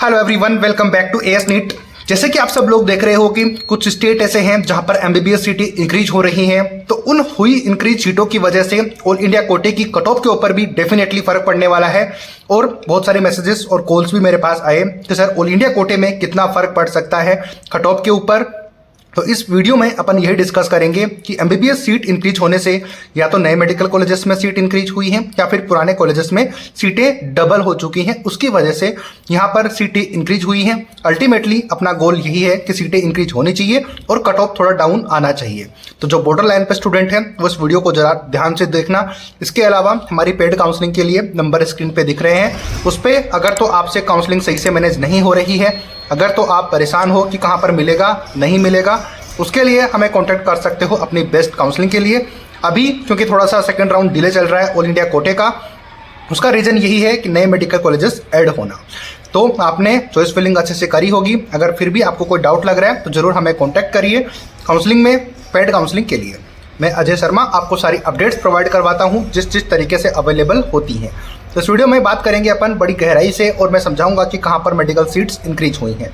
Hello everyone, welcome back to AS NEET. जैसे कि आप सब लोग देख रहे हो कि कुछ स्टेट ऐसे हैं जहां पर एमबीबीएस सीटें इंक्रीज हो रही हैं, तो उन हुई इंक्रीज सीटों की वजह से ऑल इंडिया कोटे की कट ऑफ के ऊपर भी डेफिनेटली फर्क पड़ने वाला है। और बहुत सारे मैसेजेस और कॉल्स भी मेरे पास आए कि सर ऑल इंडिया कोटे में कितना फर्क पड़ सकता है कट ऑफ के ऊपर। तो इस वीडियो में अपन यही डिस्कस करेंगे कि एमबीबीएस सीट इंक्रीज होने से या तो नए मेडिकल कॉलेजेस में सीट इंक्रीज हुई हैं या फिर पुराने कॉलेजेस में सीटें डबल हो चुकी हैं, उसकी वजह से यहाँ पर सीटें इंक्रीज हुई हैं। अल्टीमेटली अपना गोल यही है कि सीटें इंक्रीज होनी चाहिए और कट ऑफ थोड़ा डाउन आना चाहिए। तो जो बॉर्डर लाइन पे स्टूडेंट हैं वो इस वीडियो को जरा ध्यान से देखना। इसके अलावा हमारी पेड काउंसलिंग के लिए नंबर स्क्रीन पे दिख रहे हैं, उस पर अगर तो आपसे काउंसलिंग सही से मैनेज नहीं हो रही है, अगर तो आप परेशान हो कि कहाँ पर मिलेगा नहीं मिलेगा, उसके लिए हमें कांटेक्ट कर सकते हो अपनी बेस्ट काउंसलिंग के लिए। अभी क्योंकि थोड़ा सा सेकंड राउंड डिले चल रहा है ऑल इंडिया कोटे का, उसका रीज़न यही है कि नए मेडिकल कॉलेजेस ऐड होना। तो आपने चॉइस फिलिंग अच्छे से करी होगी, अगर फिर भी आपको कोई डाउट लग रहा है तो ज़रूर हमें कॉन्टैक्ट करिए काउंसलिंग में, पेड काउंसलिंग के लिए। मैं अजय शर्मा आपको सारी अपडेट्स प्रोवाइड करवाता हूँ जिस तरीके से अवेलेबल होती हैं। तो इस वीडियो में बात करेंगे अपन बड़ी गहराई से और मैं समझाऊंगा कि कहाँ पर मेडिकल सीट्स इंक्रीज हुई हैं।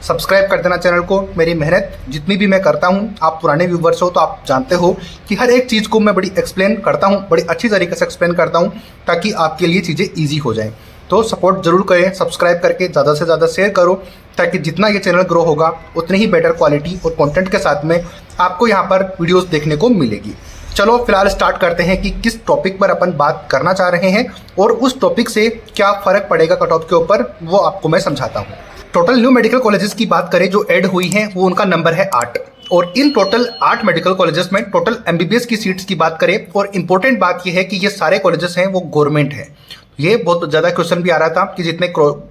सब्सक्राइब कर देना चैनल को। मेरी मेहनत जितनी भी मैं करता हूँ, आप पुराने व्यूवर्स हो तो आप जानते हो कि हर एक चीज़ को मैं बड़ी एक्सप्लेन करता हूँ, बड़ी अच्छी तरीके से एक्सप्लेन करता हूँ ताकि आपके लिए चीज़ें ईजी हो जाएं। तो सपोर्ट जरूर करें, सब्सक्राइब करके ज़्यादा से ज़्यादा शेयर करो ताकि जितना ये चैनल ग्रो होगा उतनी ही बेटर क्वालिटी और कंटेंट के साथ में आपको यहाँ पर वीडियोस देखने को मिलेगी। चलो फिलहाल स्टार्ट करते हैं कि किस टॉपिक पर अपन बात करना चाह रहे हैं और उस टॉपिक से क्या फ़र्क पड़ेगा कट ऑफ के ऊपर, वो आपको मैं समझाता हूँ। टोटल न्यू मेडिकल कॉलेजेस की बात करें जो ऐड हुई हैं, वो उनका नंबर है 8 और इन टोटल 8 मेडिकल कॉलेजेस में टोटल एमबीबीएस की सीट्स की बात करें और इंपॉर्टेंट बात यह है कि ये सारे कॉलेजेस हैं वो गवर्नमेंट है। ये बहुत ज़्यादा क्वेश्चन भी आ रहा था कि जितने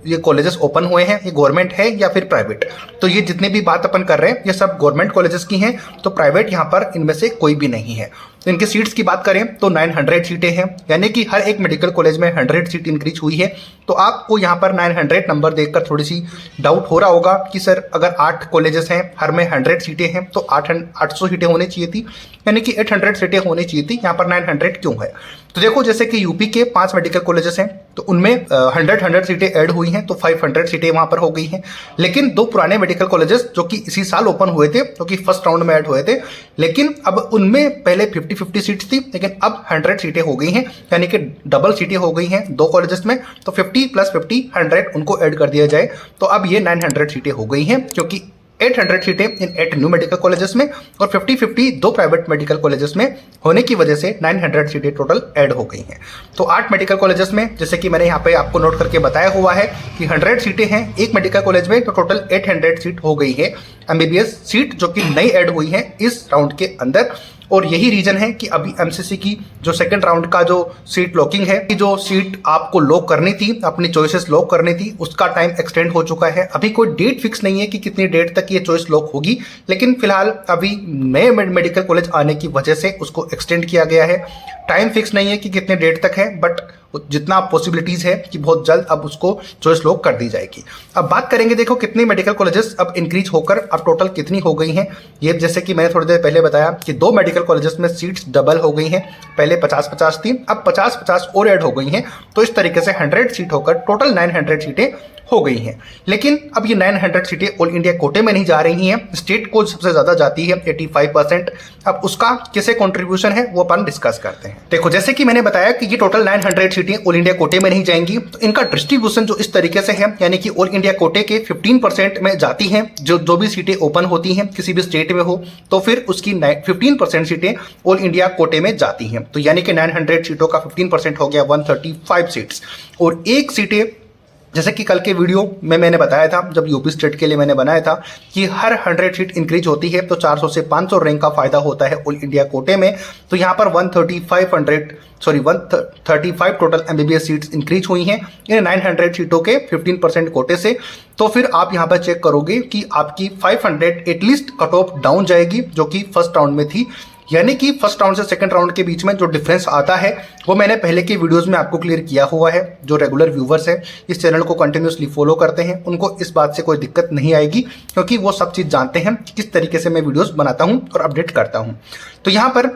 ये कॉलेजेस ओपन हुए हैं ये गवर्नमेंट है या फिर प्राइवेट। तो ये जितने भी बात अपन कर रहे हैं ये सब गवर्नमेंट कॉलेजेस की हैं, तो प्राइवेट यहाँ पर इनमें से कोई भी नहीं है। तो इनके सीट्स की बात करें तो 900 सीटें हैं, यानी कि हर एक मेडिकल कॉलेज में 100 सीट इंक्रीज हुई है। तो आपको यहाँ पर 900 नंबर देखकर थोड़ी सी डाउट हो रहा होगा कि सर अगर 8 कॉलेजेस हैं, हर में 100 सीटें हैं तो 800 सीटें होनी चाहिए थी, यानी कि 800 सीटें होनी चाहिए थी, यहाँ पर 900 क्यों है? तो देखो, जैसे कि यूपी के 5 मेडिकल कॉलेजेस हैं तो उनमें 100 सीटें ऐड हुई हैं तो 500 सीटें वहाँ पर हो गई हैं। लेकिन 2 पुराने मेडिकल कॉलेजेस जो कि इसी साल ओपन हुए थे, जो कि फर्स्ट राउंड में ऐड हुए थे, लेकिन अब उनमें पहले 50-50 सीट्स थी लेकिन अब 100 सीटें हो गई हैं, यानी कि डबल सीटें हो गई हैं 2 कॉलेजेस में। तो 50 + 50 100 उनको ऐड कर दिया जाए तो अब ये 900 सीटें हो गई हैं, क्योंकि 800 सीटें इन 8 न्यू मेडिकल कॉलेजेस में और 50-50 2 प्राइवेट मेडिकल कॉलेजेस में होने की वजह से 900 सीटें टोटल ऐड हो गई हैं। तो 8 मेडिकल कॉलेजेस में, जैसे कि मैंने यहाँ पे आपको नोट करके बताया हुआ है कि 100 सीटें हैं एक मेडिकल कॉलेज में, तो टोटल 800 सीट हो गई है एमबीबीएस सीट जो कि नई ऐड हुई है इस राउंड के अंदर। और यही रीजन है कि अभी एमसीसी की जो सेकंड राउंड का जो सीट लॉकिंग है, कि जो सीट आपको लॉक करनी थी, अपनी चॉइसेस लॉक करनी थी, उसका टाइम एक्सटेंड हो चुका है। अभी कोई डेट फिक्स नहीं है कि कितनी डेट तक ये चॉइस लॉक होगी, लेकिन फिलहाल अभी नए मेडिकल कॉलेज आने की वजह से उसको एक्सटेंड किया गया है। टाइम फिक्स नहीं है कि कितने डेट तक है, बट जितना पॉसिबिलिटीज़ है कि बहुत जल्द अब उसको चॉइस लॉक कर दी जाएगी। अब बात करेंगे, देखो कितनी मेडिकल कॉलेजेस अब इंक्रीज होकर अब टोटल कितनी हो गई हैं। ये जैसे कि मैंने थोड़ी देर पहले बताया कि 2 मेडिकल कॉलेजेस में सीट्स डबल हो गई हैं, पहले 50-50 थी, अब 50-50 और ऐड हो गई हैं। तो इस तरीके से 100 सीट होकर टोटल 900 सीटें हो गई हैं। लेकिन अब ये 900 सीटें ऑल इंडिया कोटे में नहीं जा रही हैं, स्टेट को सबसे ज़्यादा जाती है 85%। अब उसका कैसे कंट्रीब्यूशन है वो अपन डिस्कस करते हैं। देखो, जैसे कि मैंने बताया कि ये टोटल 900 सीटें ऑल इंडिया कोटे में नहीं जाएंगी, तो इनका डिस्ट्रीब्यूशन जो इस तरीके से है, यानी कि ऑल इंडिया कोटे के 15% में जाती हैं जो भी सीटें ओपन होती हैं किसी भी स्टेट में हो, तो फिर उसकी 15% सीटें ऑल इंडिया कोटे में जाती हैं। तो यानी कि 900 सीटों का 15% हो गया 135 सीट्स। और एक सीटें, जैसे कि कल के वीडियो में मैंने बताया था, जब यूपी स्टेट के लिए मैंने बनाया था कि हर 100 सीट इंक्रीज होती है तो 400 से 500 रैंक का फायदा होता है ऑल इंडिया कोटे में। तो यहाँ पर 135 टोटल एमबीबीएस सीट्स इंक्रीज हुई हैं इन 900 सीटों के 15% कोटे से। तो फिर आप यहाँ पर चेक करोगे कि आपकी 500 एटलीस्ट कट ऑफ डाउन जाएगी, जो कि फर्स्ट राउंड में थी। यानी कि फर्स्ट राउंड से सेकंड राउंड के बीच में जो डिफरेंस आता है वो मैंने पहले के वीडियोस में आपको क्लियर किया हुआ है। जो रेगुलर व्यूवर्स हैं, इस चैनल को कंटिन्यूसली फॉलो करते हैं, उनको इस बात से कोई दिक्कत नहीं आएगी, क्योंकि वो सब चीज़ जानते हैं कि किस तरीके से मैं वीडियोस बनाता हूं और अपडेट करता हूं। तो यहाँ पर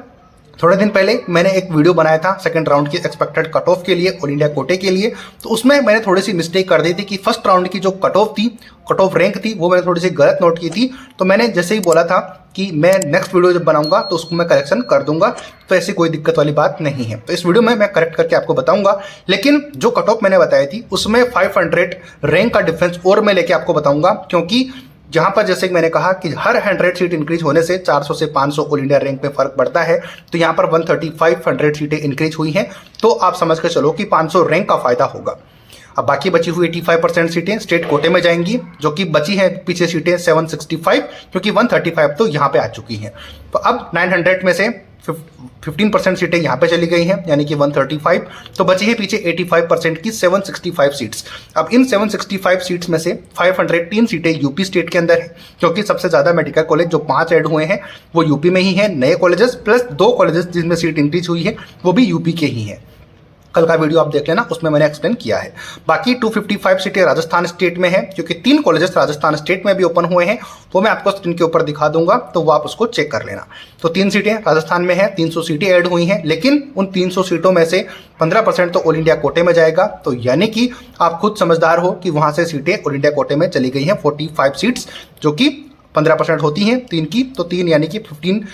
थोड़े दिन पहले मैंने एक वीडियो बनाया था सेकंड राउंड की एक्सपेक्टेड कट ऑफ के लिए ऑल इंडिया कोटे के लिए। तो उसमें मैंने थोड़ी सी मिस्टेक कर दी थी कि फर्स्ट राउंड की जो कट ऑफ थी, कट ऑफ रैंक थी, वो मैंने थोड़ी सी गलत नोट की थी। तो मैंने जैसे ही बोला था कि मैं नेक्स्ट वीडियो जब बनाऊंगा तो उसको मैं करेक्शन कर दूंगा, तो ऐसी कोई दिक्कत वाली बात नहीं है। तो इस वीडियो में मैं करेक्ट करके आपको बताऊंगा। लेकिन जो कट ऑफ मैंने बताई थी उसमें 500 रैंक का डिफरेंस और मैं लेके आपको बताऊंगा, क्योंकि जहां पर जैसे मैंने कहा कि हर 100 सीट इंक्रीज होने से 400 से 500 ऑल इंडिया रैंक में फर्क पड़ता है, तो यहां पर 135 सीटें इंक्रीज हुई हैं। तो आप समझ कर चलो कि 500 रैंक का फायदा होगा। अब बाकी बची हुई 85% सीटें स्टेट कोटे में जाएंगी, जो कि बची हैं पीछे सीटें 765, क्योंकि 135 तो यहाँ पे आ चुकी हैं। तो अब 900 में से 15% सीटें यहाँ पे चली गई हैं, यानी कि 135, तो बची है पीछे 85% की 765 सीट्स। अब इन 765 सीट्स में से 503 सीटें यूपी स्टेट के अंदर है, क्योंकि सबसे ज़्यादा मेडिकल कॉलेज जो 5 ऐड हुए हैं वो यूपी में ही है, नए कॉलेजेस प्लस 2 कॉलेजेस जिनमें सीट इंक्रीज हुई है वो भी यूपी के ही हैं। कल का वीडियो आप देख लेना, उसमें मैंने एक्सप्लेन किया है। बाकी 255 सीटें राजस्थान स्टेट में है, क्योंकि 3 कॉलेजेस राजस्थान स्टेट में भी ओपन हुए हैं, वो मैं आपको स्क्रीन के ऊपर दिखा दूंगा, तो वो आप उसको चेक कर लेना। तो 3 सीटें राजस्थान में है, 300 सीटें ऐड हुई हैं, लेकिन उन 300 सीटों में से 15% तो ऑल इंडिया कोटे में जाएगा। तो यानी कि आप खुद समझदार हो कि वहां से सीटें ऑल इंडिया कोटे में चली गई हैं 45 सीट्स, जो कि 15% होती हैं 3 की, तो 3 यानी कि 15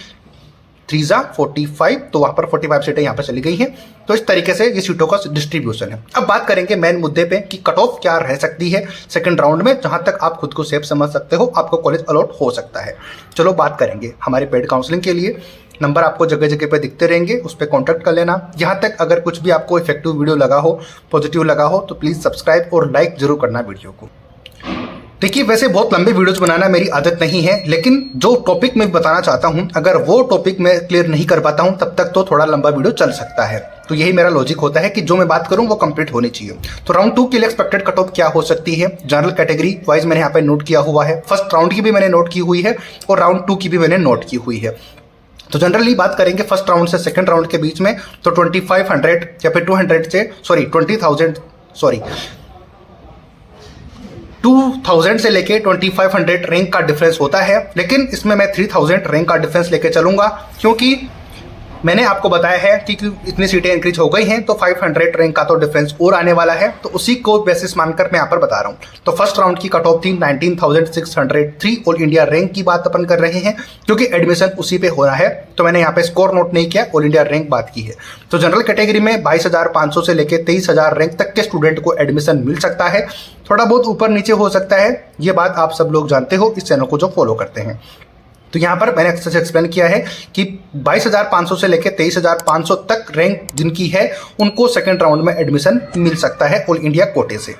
3 45, तो वहां पर 45 सीटें यहाँ पर चली गई हैं। तो इस तरीके से ये सीटों का डिस्ट्रीब्यूशन है। अब बात करेंगे मेन मुद्दे पे कि कट ऑफ क्या रह सकती है सेकंड राउंड में, जहां तक आप खुद को सेफ समझ सकते हो, आपको कॉलेज अलॉट हो सकता है। चलो बात करेंगे हमारे पेड काउंसलिंग के लिए। नंबर आपको जगह जगह पे दिखते रहेंगे, उस पर कॉन्टैक्ट कर लेना। यहाँ तक अगर कुछ भी आपको इफेक्टिव वीडियो लगा हो, पॉजिटिव लगा हो, तो प्लीज़ सब्सक्राइब और लाइक जरूर करना वीडियो को। देखिए, वैसे बहुत लंबे वीडियोस बनाना मेरी आदत नहीं है, लेकिन जो टॉपिक मैं बताना चाहता हूं, अगर वो टॉपिक मैं क्लियर नहीं कर पाता हूं, तब तक तो थोड़ा लंबा वीडियो चल सकता है। तो यही मेरा लॉजिक होता है कि जो मैं बात करूं वो कंप्लीट होनी चाहिए। तो राउंड 2 के लिए एक्सपेक्टेड कट ऑफ क्या हो सकती है, जनरल कैटेगरी वाइज मैंने यहाँ पे नोट किया हुआ है। फर्स्ट राउंड की भी मैंने नोट की हुई है और राउंड 2 की भी मैंने नोट की हुई है। तो जनरली बात करेंगे फर्स्ट राउंड से सेकंड राउंड के बीच में, तो 2500 या फिर 2000 से लेके 2500 रैंक का डिफरेंस होता है। लेकिन इसमें मैं 3000 रैंक का डिफरेंस लेके चलूंगा, क्योंकि मैंने आपको बताया है कि इतनी सीटें इंक्रीज हो गई हैं, तो 500 रैंक का तो डिफरेंस और आने वाला है। तो उसी को बेसिस मानकर मैं यहाँ पर बता रहा हूँ। तो फर्स्ट राउंड की कट ऑफ थी 19,603 ऑल इंडिया रैंक की बात अपन कर रहे हैं, क्योंकि एडमिशन उसी पे हो रहा है। तो मैंने यहाँ पे स्कोर नोट नहीं किया, ऑल इंडिया रैंक बात की है। तो जनरल कैटेगरी में 22,500 से लेकर 23,000 रैंक तक के स्टूडेंट को एडमिशन मिल सकता है। थोड़ा बहुत ऊपर नीचे हो सकता है, ये बात आप सब लोग जानते हो इस चैनल को जो फॉलो करते हैं। तो यहाँ पर मैंने अच्छे से एक्सप्लेन किया है कि 22,500 से लेकर 23,500 तक रैंक जिनकी है उनको सेकंड राउंड में एडमिशन मिल सकता है ऑल इंडिया कोटे से।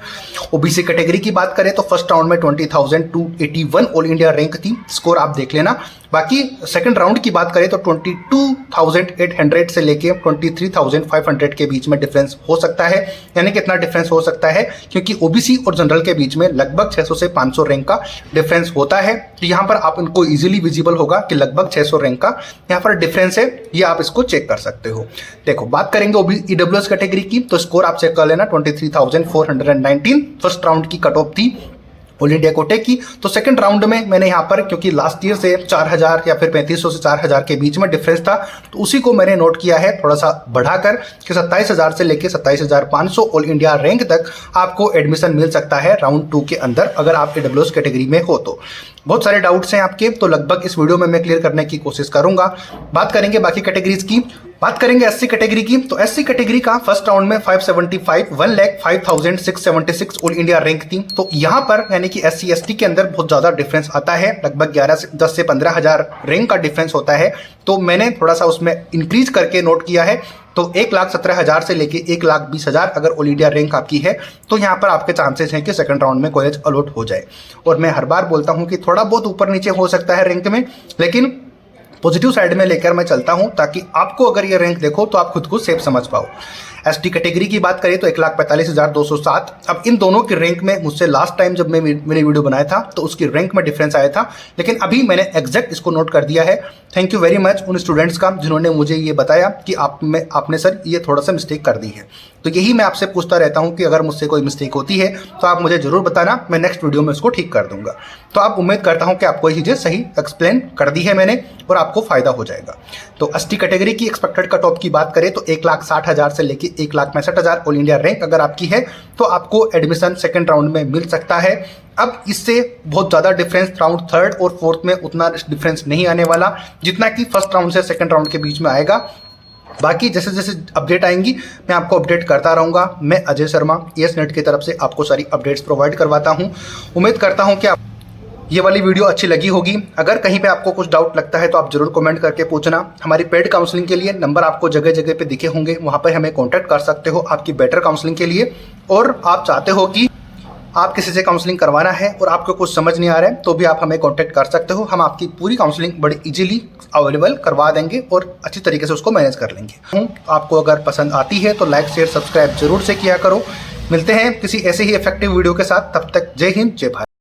ओबीसी कैटेगरी की बात करें तो फर्स्ट राउंड में 20,281 ऑल इंडिया रैंक थी, स्कोर आप देख लेना। बाकी सेकंड राउंड की बात करें तो 22,800 से लेके 23,500 के बीच में डिफरेंस हो सकता है। यानी कितना डिफरेंस हो सकता है, क्योंकि ओबीसी और जनरल के बीच में लगभग 600 से 500 रैंक का डिफरेंस होता है। तो यहाँ पर आप इनको इजीली विजिबल होगा कि लगभग 600 रैंक का यहाँ पर डिफरेंस है, ये आप इसको चेक कर सकते हो। देखो, बात करेंगे ईडब्ल्यूएस कैटेगरी की, तो स्कोर आप चेक कर लेना 23,419 फर्स्ट राउंड की कट ऑफ थी ऑल इंडिया कोटे की। तो सेकंड राउंड में मैंने यहाँ पर, क्योंकि लास्ट ईयर से 4,000 या फिर 3,500 से 4,000 के बीच में डिफरेंस था, तो उसी को मैंने नोट किया है थोड़ा सा बढ़ाकर कि 27,000 से लेकर 27,500 ऑल इंडिया रैंक तक आपको एडमिशन मिल सकता है राउंड 2 के अंदर, अगर आप ईडब्ल्यूएस कैटेगरी में हो तो। बहुत सारे डाउट्स हैं आपके, तो लगभग इस वीडियो में मैं क्लियर करने की कोशिश करूंगा। बात करेंगे बाकी कैटेगरीज की। बात करेंगे एससी कैटेगरी की, तो एससी कैटेगरी का फर्स्ट राउंड में 1,05,676 ऑल इंडिया रैंक थी। तो यहाँ पर यानी कि एससी एसटी के अंदर बहुत ज़्यादा डिफरेंस आता है, लगभग 10 से 15,000 रैंक का डिफरेंस होता है। तो मैंने थोड़ा सा उसमें इंक्रीज करके नोट किया है। तो 1,17,000 से लेके 1,20,000 अगर ऑल इंडिया रैंक आपकी है, तो यहाँ पर आपके चांसेस हैं कि सेकंड राउंड में कॉलेज अलॉट हो जाए। और मैं हर बार बोलता हूँ कि थोड़ा बहुत ऊपर नीचे हो सकता है रैंक में, लेकिन पॉजिटिव साइड में लेकर मैं चलता हूं, ताकि आपको अगर ये रैंक देखो तो आप खुद को सेफ समझ पाओ। ST कैटेगरी की बात करें तो 1,45,207। अब इन दोनों की रैंक में मुझसे लास्ट टाइम जब मैंने वीडियो बनाया था तो उसकी रैंक में डिफरेंस आया था, लेकिन अभी मैंने एग्जैक्ट इसको नोट कर दिया है। थैंक यू वेरी मच उन स्टूडेंट्स का जिन्होंने मुझे ये बताया कि आपने सर ये थोड़ा सा मिस्टेक कर दी है। तो यही मैं आपसे पूछता रहता हूँ कि अगर मुझसे कोई मिस्टेक होती है तो आप मुझे जरूर बताना, मैं नेक्स्ट वीडियो में उसको ठीक कर दूंगा। तो आप उम्मीद करता हूँ कि आपको ये चीज़ें सही एक्सप्लेन कर दी है मैंने और आपको फायदा हो जाएगा। तो ST कैटेगरी की एक्सपेक्टेड कट ऑफ की बात करें तो 1,60,000 से लेके 1,65,000 ऑल इंडिया रैंक अगर आपकी है तो आपको एडमिशन सेकेंड राउंड में मिल सकता है। अब इससे बहुत ज़्यादा डिफरेंस राउंड थर्ड और फोर्थ में उतना डिफरेंस नहीं आने वाला जितना कि फर्स्ट राउंड से सेकेंड राउंड के बीच में आएगा। बाकी जैसे जैसे अपडेट आएंगी मैं आपको अपडेट करता रहूँगा। मैं अजय शर्मा ESNet की तरफ से आपको सारी अपडेट्स प्रोवाइड करवाता हूँ। उम्मीद करता हूँ कि आप ये वाली वीडियो अच्छी लगी होगी। अगर कहीं पे आपको कुछ डाउट लगता है तो आप जरूर कमेंट करके पूछना। हमारी पेड काउंसलिंग के लिए नंबर आपको जगह जगह पे दिखे होंगे, वहाँ पर हमें कॉन्टैक्ट कर सकते हो आपकी बेटर काउंसलिंग के लिए। और आप चाहते हो कि आप किसी से काउंसलिंग करवाना है और आपको कुछ समझ नहीं आ रहा है तो भी आप हमें कांटेक्ट कर सकते हो। हम आपकी पूरी काउंसलिंग बड़ी इजीली अवेलेबल करवा देंगे और अच्छी तरीके से उसको मैनेज कर लेंगे। आपको अगर पसंद आती है तो लाइक शेयर सब्सक्राइब जरूर से किया करो। मिलते हैं किसी ऐसे ही इफेक्टिव वीडियो के साथ, तब तक जय हिंद जय भारत।